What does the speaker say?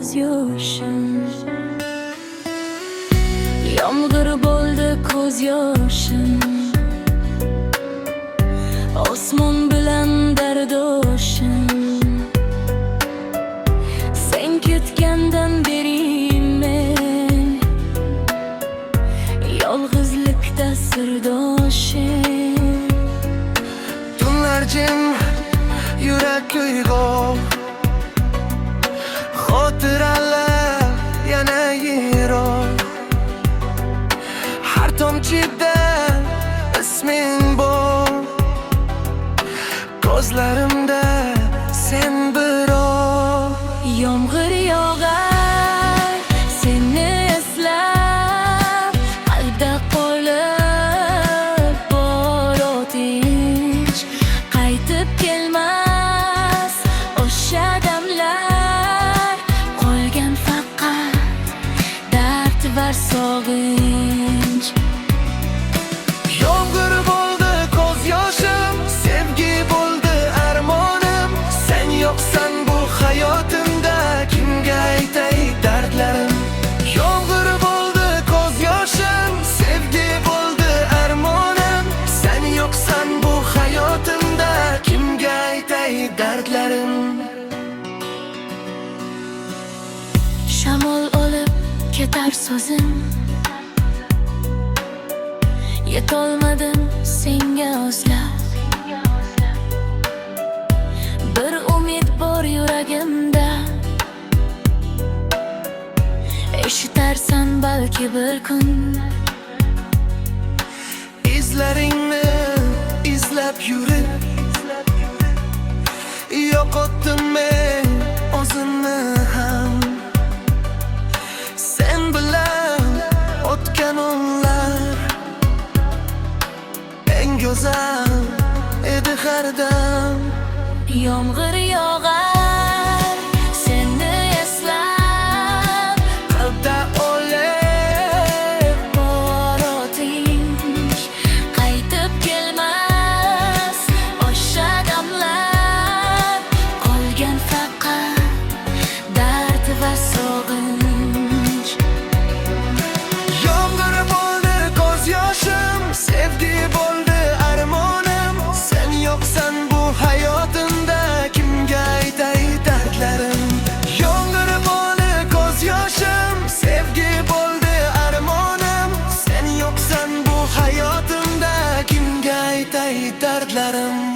ko'z yoshim. Yomg'ir bo'ldi ko'z yoshim. Osmon bilan dardoshim. Sen ketgandan beri men yolg'izlikda sirdoshim. Tunlar jim, yurak uyg'oq, xotiralar yana yiroq. Har tomchida isming bor, ko'zlarimda sen biror. Yomg'ir yog'ar, seni eslab, qalbda qolib bor otish. Qaytib kelmas o'sha damlar, qolgan faqat dard va sog'inch. Yomg'ir bo'ldi ko'z yoshim, sevgi bo'ldi armonim. Sen yo'qsan bu hayotimda, kimga aytay dardlarim. Yomg'ir bo'ldi ko'z yoshim, sevgi bo'ldi armonim. Sen yo'qsan bu hayotimda, kimga aytay dardlarim. Shamol olib ketar so'zim, yetolmadim senga o'zlab. Bir umid bor yuragimda, eshitarsan balki bir kun. Izlaringni izlab yurib, yo'qotdim men o'zimni ham. Sen bilan o'tgan onlar eng go'zal edi har dam. Yomg'ir yog'ar, seni eslab, Qalbda o'lib bor otish. Qaytib kelmas o'sha damlar, qolgan faqat dard va sog'inch. Yomg'ir bo'ldi ko'z yoshim, sevgi bo'ldi armonim. Sen yo'qsan bu hayotimda, kimga aytay dardlarim. Yomg'ir bo'ldi ko'z yoshim, sevgi bo'ldi armonim. Sen yo'qsan bu hayotimda, kimga aytay dardlarim.